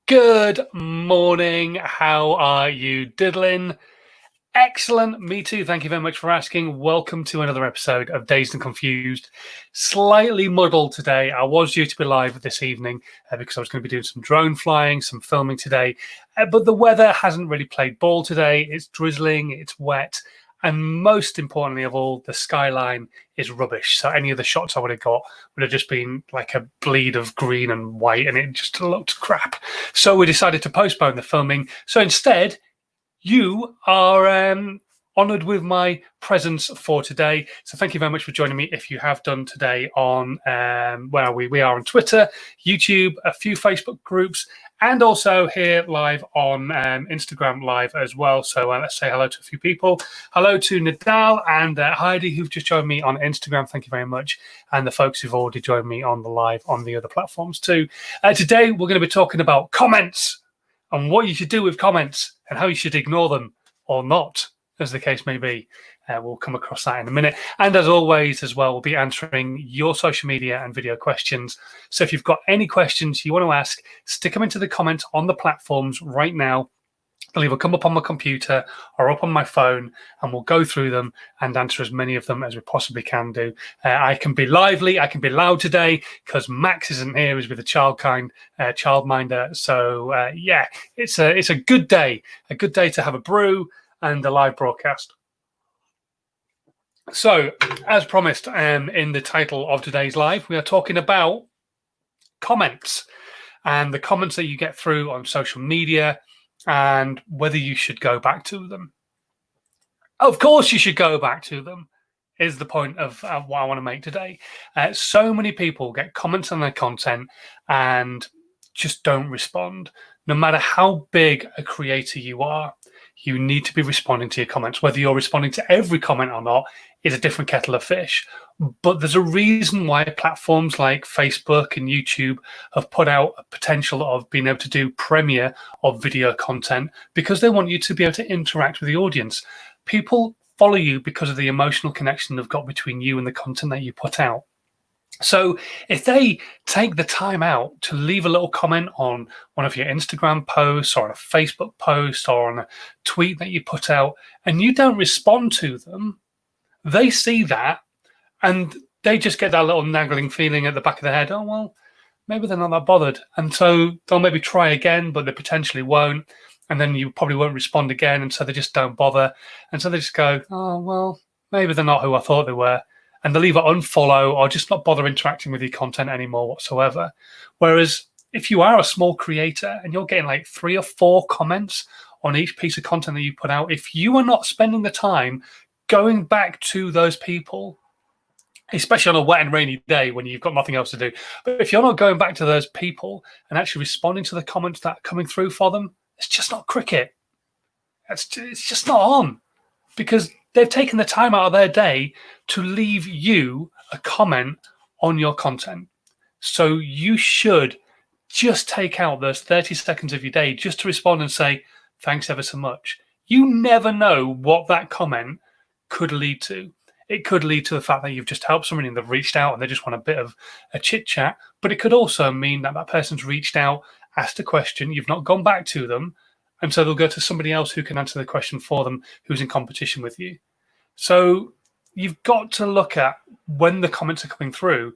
Good morning. How are you diddling? Excellent. Me too. Thank you very much for asking. Welcome to another episode of Dazed and Confused. Slightly muddled today. I was due to be live this evening because I was going to be doing some drone flying, some filming today. But the weather hasn't really played ball today. It's drizzling, it's wet. And most importantly of all, the skyline is rubbish. So any of the shots I would have got would have just been like a bleed of green and white, and it just looked crap. So we decided to postpone the filming. So instead, you are honoured with my presence for today. So thank you very much for joining me. If you have done today on where are we? We are on Twitter, YouTube, a few Facebook groups, and also here live on Instagram live as well. So let's say hello to a few people. Hello to Nadal and Heidi, who've just joined me on Instagram. Thank you very much. And the folks who've already joined me on the live on the other platforms too. Today, we're going to be talking about comments and what you should do with comments and how you should ignore them or not, as the case may be. We'll come across that in a minute. And as always, as well, we'll be answering your social media and video questions. So if you've got any questions you want to ask, stick them into the comments on the platforms right now. They'll either come up on my computer or up on my phone, and we'll go through them and answer as many of them as we possibly can do. I can be lively, I can be loud today because Max isn't here. He's with a childminder. So yeah, it's a good day to have a brew and a live broadcast. So, as promised, in the title of today's live, we are talking about comments and the comments that you get through on social media, and whether you should go back to them. Of course you should go back to them, is the point of what I want to make today. So many people get comments on their content and just don't respond. No matter how big a creator you are, you need to be responding to your comments. Whether you're responding to every comment or not is a different kettle of fish. But there's a reason why platforms like Facebook and YouTube have put out a potential of being able to do premiere of video content, because they want you to be able to interact with the audience. People follow you because of the emotional connection they've got between you and the content that you put out. So if they take the time out to leave a little comment on one of your Instagram posts or on a Facebook post or on a tweet that you put out, and you don't respond to them, they see that and they just get that little nagging feeling at the back of their head, oh, well, maybe they're not that bothered. And so they'll maybe try again, but they potentially won't. And then you probably won't respond again. And so they just don't bother. And so they just go, oh, well, maybe they're not who I thought they were. And they'll either unfollow or just not bother interacting with your content anymore whatsoever. Whereas if you are a small creator and you're getting like 3 or 4 comments on each piece of content that you put out, if you are not spending the time going back to those people, especially on a wet and rainy day when you've got nothing else to do, but if you're not going back to those people and actually responding to the comments that are coming through for them, it's just not cricket. It's just not on, because they've taken the time out of their day to leave you a comment on your content. So you should just take out those 30 seconds of your day just to respond and say, thanks ever so much. You never know what that comment could lead to. It could lead to the fact that you've just helped somebody and they've reached out and they just want a bit of a chit chat. But it could also mean that that person's reached out, asked a question, you've not gone back to them, and so they'll go to somebody else who can answer the question for them, who's in competition with you. So you've got to look at when the comments are coming through.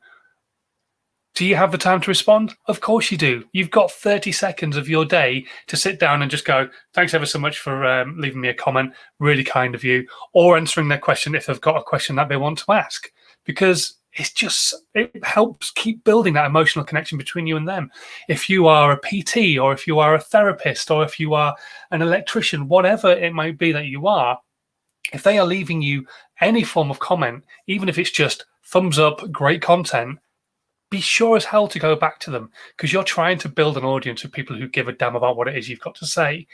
Do you have the time to respond? Of course you do. You've got 30 seconds of your day to sit down and just go, thanks ever so much for leaving me a comment, really kind of you, or answering their question if they've got a question that they want to ask. Because it helps keep building that emotional connection between you and them. If you are a PT, or if you are a therapist, or if you are an electrician, whatever it might be that you are, if they are leaving you any form of comment, even if it's just thumbs up, great content, be sure as hell to go back to them, because you're trying to build an audience of people who give a damn about what it is you've got to say.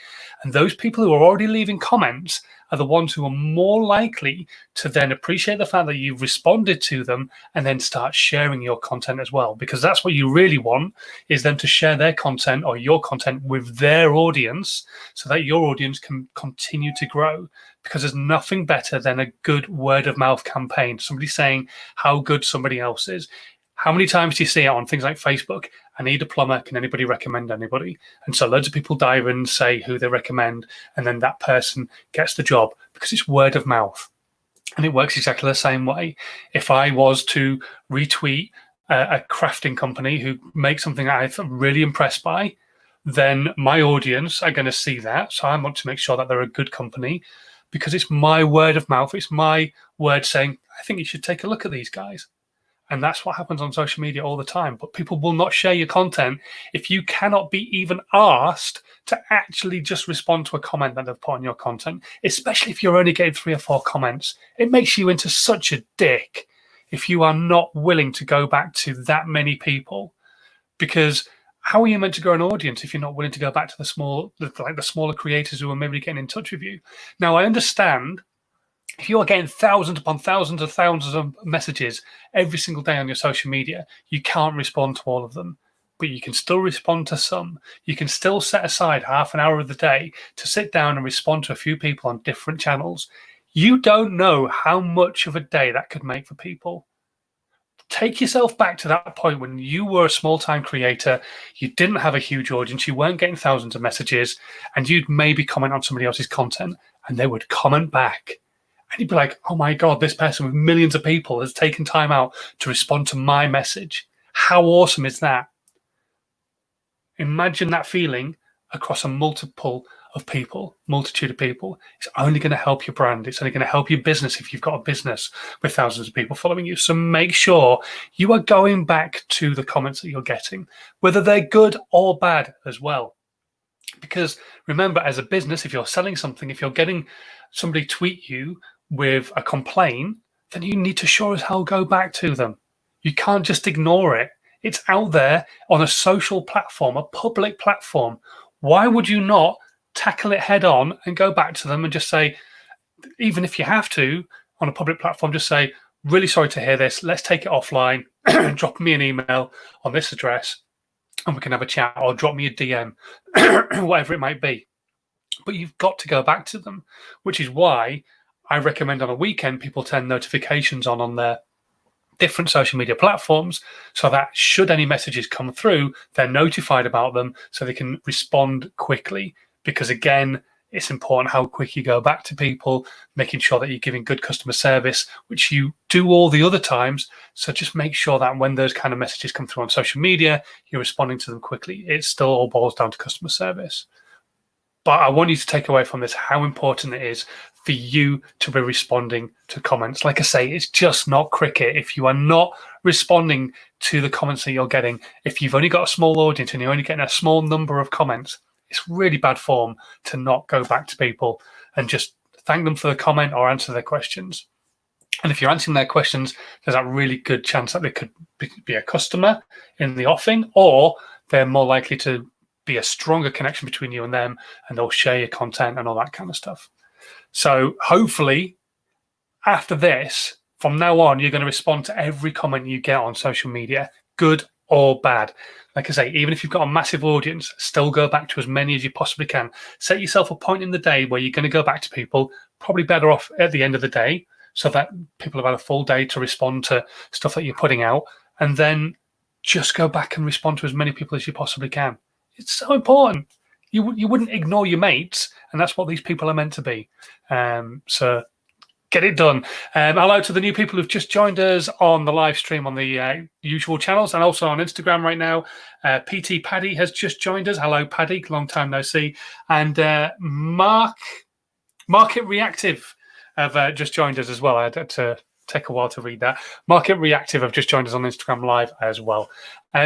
And those people who are already leaving comments are the ones who are more likely to then appreciate the fact that you've responded to them and then start sharing your content as well, because that's what you really want, is them to share their content or your content with their audience so that your audience can continue to grow. Because there's nothing better than a good word of mouth campaign, somebody saying how good somebody else is. How many times do you see it on things like Facebook? I need a plumber. Can anybody recommend anybody? And so loads of people dive in and say who they recommend, and then that person gets the job because it's word of mouth. And it works exactly the same way. If I was to retweet a crafting company who makes something that I'm really impressed by, then my audience are going to see that. So I want to make sure that they're a good company because it's my word of mouth. It's my word saying, I think you should take a look at these guys. And that's what happens on social media all the time. But people will not share your content if you cannot be even asked to actually just respond to a comment that they've put on your content, especially if you're only getting 3 or 4 comments. It makes you into such a dick if you are not willing to go back to that many people. Because how are you meant to grow an audience if you're not willing to go back to the smaller creators who are maybe getting in touch with you? Now, I understand if you are getting thousands upon thousands of messages every single day on your social media, you can't respond to all of them, but you can still respond to some. You can still set aside half an hour of the day to sit down and respond to a few people on different channels. You don't know how much of a day that could make for people. Take yourself back to that point when you were a small-time creator, you didn't have a huge audience, you weren't getting thousands of messages, and you'd maybe comment on somebody else's content, and they would comment back. And you'd be like, oh my God, this person with millions of people has taken time out to respond to my message. How awesome is that? Imagine that feeling across a multitude of people. It's only going to help your brand. It's only going to help your business if you've got a business with thousands of people following you. So make sure you are going back to the comments that you're getting, whether they're good or bad as well. Because remember, as a business, if you're selling something, if you're getting somebody tweet you with a complaint, then you need to sure as hell go back to them. You can't just ignore it. It's out there on a social platform, a public platform. Why would you not tackle it head on and go back to them and just say, even if you have to, on a public platform, just say, really sorry to hear this. Let's take it offline. Drop me an email on this address and we can have a chat, or drop me a DM, whatever it might be. But you've got to go back to them, which is why I recommend on a weekend people turn notifications on their different social media platforms, so that should any messages come through, they're notified about them so they can respond quickly. Because again, it's important how quick you go back to people, making sure that you're giving good customer service, which you do all the other times. So just make sure that when those kind of messages come through on social media, you're responding to them quickly. It still all boils down to customer service. But I want you to take away from this how important it is for you to be responding to comments. Like I say, it's just not cricket. If you are not responding to the comments that you're getting, if you've only got a small audience and you're only getting a small number of comments, it's really bad form to not go back to people and just thank them for the comment or answer their questions. And if you're answering their questions, there's a really good chance that they could be a customer in the offing, or they're more likely to be a stronger connection between you and them, and they'll share your content and all that kind of stuff. So hopefully after this, from now on, you're going to respond to every comment you get on social media, good or bad. Like I say, even if you've got a massive audience, still go back to as many as you possibly can. Set yourself a point in the day where you're going to go back to people, probably better off at the end of the day, so that people have had a full day to respond to stuff that you're putting out, and then just go back and respond to as many people as you possibly can. It's so important. You wouldn't ignore your mates, and that's what these people are meant to be. So get it done. Hello to the new people who've just joined us on the live stream on the usual channels, and also on Instagram right now. PT Paddy has just joined us. Hello, Paddy. Long time no see. And Market Reactive have just joined us as well. I had to take a while to read that. Market Reactive have just joined us on Instagram Live as well.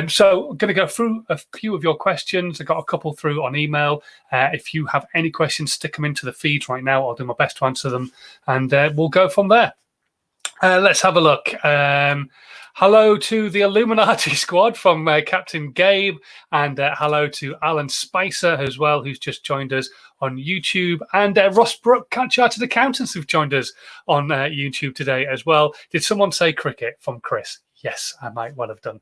So I'm going to go through a few of your questions. I got a couple through on email. If you have any questions, stick them into the feeds right now. I'll do my best to answer them, and we'll go from there. Let's have a look. Hello to the Illuminati squad from Captain Gabe, and hello to Alan Spicer as well, who's just joined us on YouTube, and Ross Brook, Chartered Accountants, who've joined us on YouTube today as well. Did someone say cricket from Chris? Yes, I might well have done.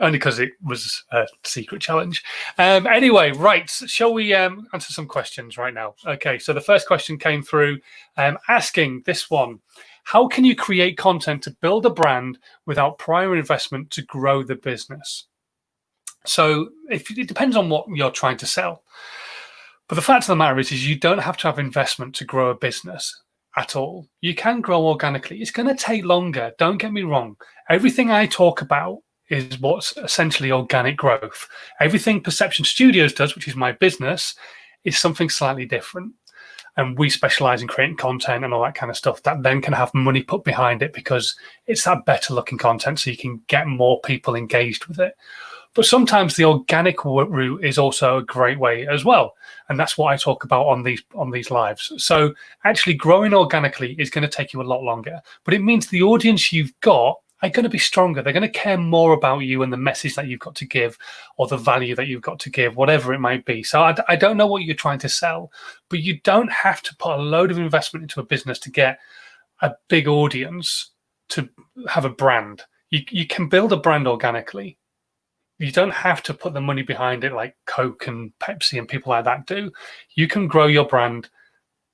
Only because it was a secret challenge. Anyway, right, shall we answer some questions right now? Okay, so the first question came through asking this one. How can you create content to build a brand without prior investment to grow the business? So it depends on what you're trying to sell. But the fact of the matter is you don't have to have investment to grow a business at all. You can grow organically. It's going to take longer. Don't get me wrong. Everything I talk about is what's essentially organic growth. Everything Perception Studios does, which is my business, is something slightly different. And we specialize in creating content and all that kind of stuff that then can have money put behind it because it's that better looking content, so you can get more people engaged with it. But sometimes the organic route is also a great way as well. And that's what I talk about on these lives. So actually growing organically is going to take you a lot longer, but it means the audience you've got are going to be stronger. They're going to care more about you and the message that you've got to give, or the value that you've got to give, whatever it might be. So I don't know what you're trying to sell, but you don't have to put a load of investment into a business to get a big audience to have a brand. You can build a brand organically. You don't have to put the money behind it like Coke and Pepsi and people like that do. You can grow your brand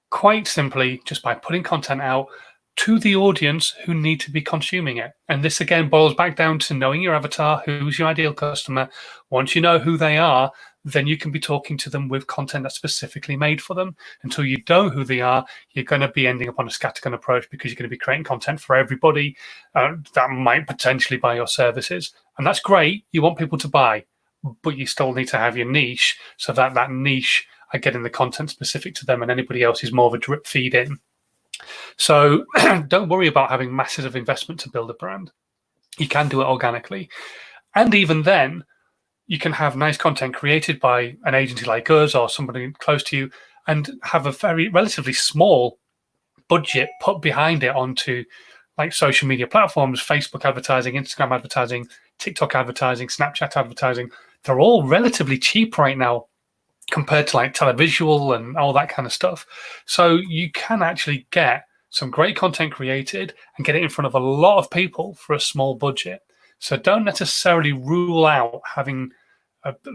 quite simply just by putting content out to the audience who need to be consuming it. And this again boils back down to knowing your avatar, who's your ideal customer. Once you know who they are, then you can be talking to them with content that's specifically made for them. Until you know who they are, you're going to be ending up on a scattergun approach because you're going to be creating content for everybody that might potentially buy your services. And that's great. You want people to buy, but you still need to have your niche so that niche are getting the content specific to them and anybody else is more of a drip feed in. So don't worry about having massive investment to build a brand. You can do it organically. And even then, you can have nice content created by an agency like us or somebody close to you and have a very relatively small budget put behind it onto like social media platforms, Facebook advertising, Instagram advertising, TikTok advertising, Snapchat advertising. They're all relatively cheap right now compared to like televisual and all that kind of stuff. So you can actually get some great content created and get it in front of a lot of people for a small budget. So don't necessarily rule out having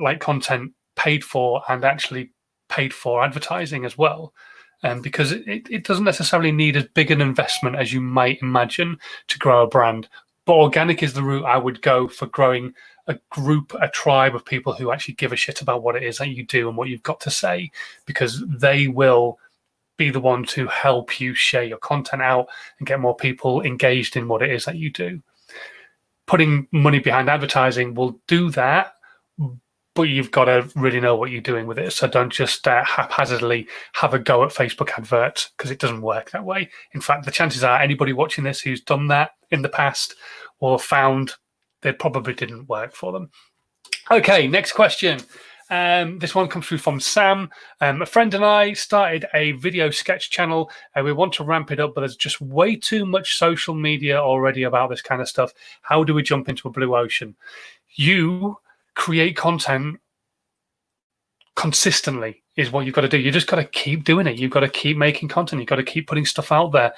like content paid for and actually paid for advertising as well. Because it doesn't necessarily need as big an investment as you might imagine to grow a brand. But organic is the route I would go for growing a group, a tribe of people who actually give a shit about what it is that you do and what you've got to say, because they will be the one to help you share your content out and get more people engaged in what it is that you do. Putting money behind advertising will do that, but you've got to really know what you're doing with it. So don't just haphazardly have a go at Facebook adverts, because it doesn't work that way. In fact, the chances are anybody watching this who's done that in the past will have found they probably didn't work for them. Okay, next question. This one comes through from Sam. A friend and I started a video sketch channel and we want to ramp it up, but there's just way too much social media already about this kind of stuff. How do we jump into a blue ocean? You create content consistently is what you've got to do. You just got to keep doing it. You've got to keep making content. You've got to keep putting stuff out there.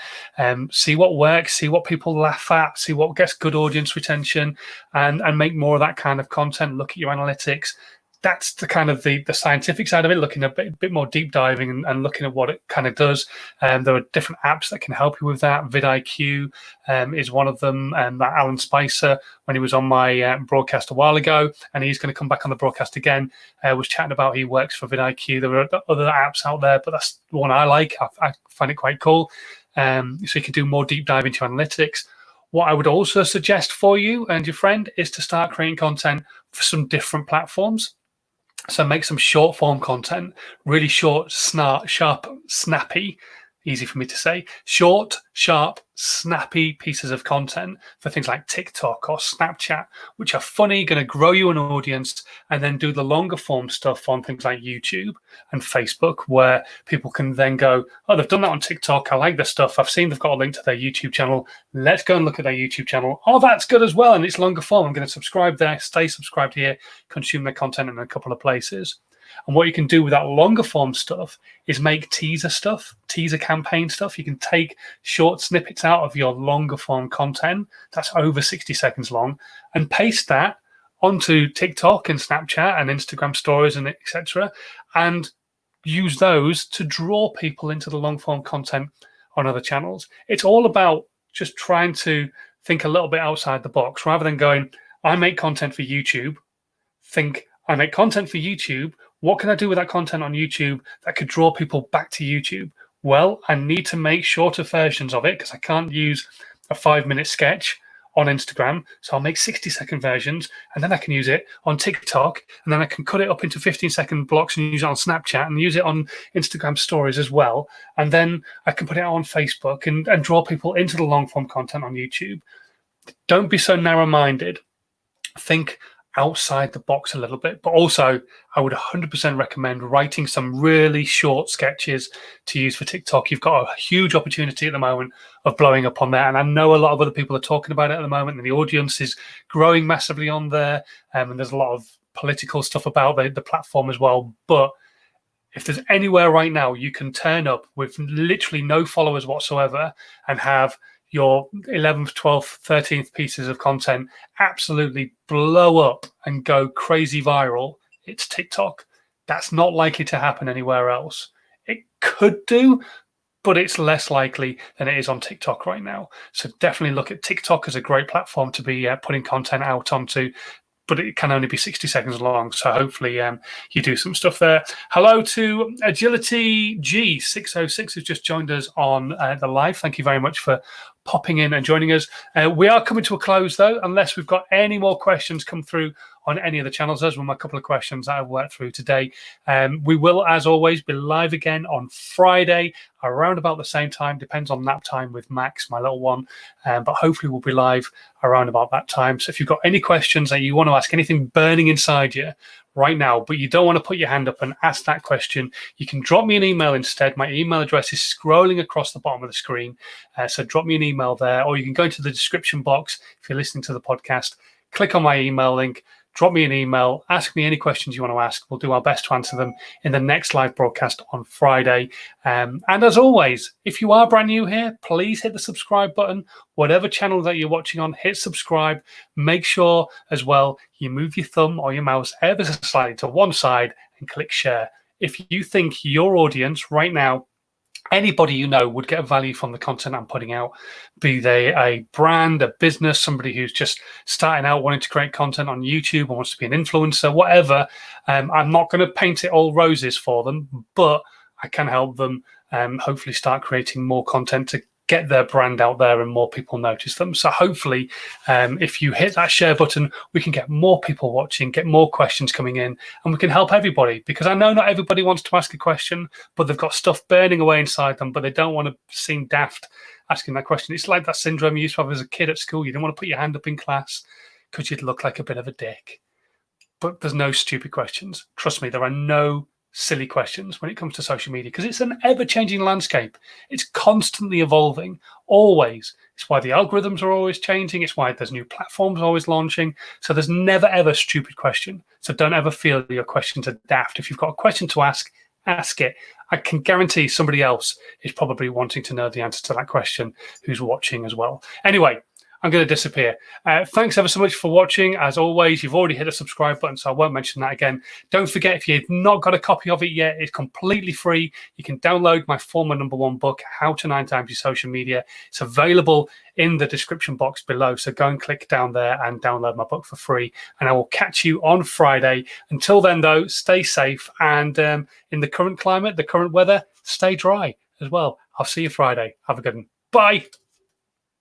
See what works, see what people laugh at, see what gets good audience retention, and make more of that kind of content. Look at your analytics. That's the kind of the scientific side of it, looking a bit more deep diving and looking at what it kind of does. There are different apps that can help you with that. vidIQ is one of them. That Alan Spicer, when he was on my broadcast a while ago, and he's going to come back on the broadcast again, was chatting about he works for vidIQ. There are other apps out there, but that's the one I like. I find it quite cool. So you can do more deep dive into analytics. What I would also suggest for you and your friend is to start creating content for some different platforms. So make some short form content, really short, sharp, snappy, easy for me to say, short, sharp, snappy pieces of content for things like TikTok or Snapchat, which are funny, going to grow you an audience, and then do the longer form stuff on things like YouTube and Facebook, where people can then go, oh, they've done that on TikTok. I like their stuff. I've seen they've got a link to their YouTube channel. Let's go and look at their YouTube channel. Oh, that's good as well. And it's longer form. I'm going to subscribe there, stay subscribed here, consume their content in a couple of places. And what you can do with that longer form stuff is make teaser campaign stuff. You can take short snippets out of your longer form content that's over 60 seconds long and paste that onto TikTok and Snapchat and Instagram stories and etc. and use those to draw people into the long form content on other channels. It's all about just trying to think a little bit outside the box rather than going, I make content for YouTube. Think, I make content for YouTube. What can I do with that content on YouTube that could draw people back to YouTube? Well, I need to make shorter versions of it because I can't use a 5-minute sketch on Instagram. So I'll make 60-second versions, and then I can use it on TikTok, and then I can cut it up into 15-second blocks and use it on Snapchat and use it on Instagram stories as well. And then I can put it on Facebook and draw people into the long form content on YouTube. Don't be so narrow-minded. Think outside the box a little bit, but also I would 100% recommend writing some really short sketches to use for TikTok. You've got a huge opportunity at the moment of blowing up on there, and I know a lot of other people are talking about it at the moment, and the audience is growing massively on there, and there's a lot of political stuff about the platform as well. But if there's anywhere right now you can turn up with literally no followers whatsoever and have your 11th, 12th, 13th pieces of content absolutely blow up and go crazy viral, it's TikTok. That's not likely to happen anywhere else. It could do, but it's less likely than it is on TikTok right now. So definitely look at TikTok as a great platform to be putting content out onto, but it can only be 60 seconds long. So hopefully you do some stuff there. Hello to Agility G606 who's just joined us on the live. Thank you very much for popping in and joining us. We are coming to a close though, unless we've got any more questions come through on any of the channels. Those were my couple of questions that I've worked through today. We will, as always, be live again on Friday around about the same time. Depends on nap time with Max, my little one. But hopefully we'll be live around about that time. So if you've got any questions that you want to ask, anything burning inside you right now, but you don't want to put your hand up and ask that question, you can drop me an email instead. My email address is scrolling across the bottom of the screen. So drop me an email there, or you can go into the description box if you're listening to the podcast, click on my email link, drop me an email, ask me any questions you want to ask. We'll do our best to answer them in the next live broadcast on Friday. And as always, if you are brand new here, please hit the subscribe button. Whatever channel that you're watching on, hit subscribe. Make sure as well you move your thumb or your mouse ever so slightly to one side and click share. If you think your audience right now, anybody you know would get value from the content I'm putting out, be they a brand, a business, somebody who's just starting out wanting to create content on YouTube or wants to be an influencer, whatever, I'm not going to paint it all roses for them, but I can help them hopefully start creating more content to get their brand out there and more people notice them. So hopefully if you hit that share button, we can get more people watching, get more questions coming in, and we can help everybody, because I know not everybody wants to ask a question, but they've got stuff burning away inside them, but they don't want to seem daft asking that question. It's like that syndrome you used to have as a kid at school. You didn't want to put your hand up in class because you'd look like a bit of a dick. But there's no stupid questions. Trust me, there are no silly questions when it comes to social media, because it's an ever-changing landscape. It's constantly evolving, always. It's why the algorithms are always changing. It's why there's new platforms always launching. So there's never ever a stupid question. So don't ever feel your questions are daft. If you've got a question to ask it. I can guarantee somebody else is probably wanting to know the answer to that question who's watching as well. Anyway, I'm going to disappear. Thanks ever so much for watching. As always, you've already hit the subscribe button, so I won't mention that again. Don't forget, if you've not got a copy of it yet, it's completely free. You can download my former #1 book, How to 9 Times Your Social Media. It's available in the description box below, so go and click down there and download my book for free. And I will catch you on Friday. Until then, though, stay safe. And in the current climate, the current weather, stay dry as well. I'll see you Friday. Have a good one. Bye.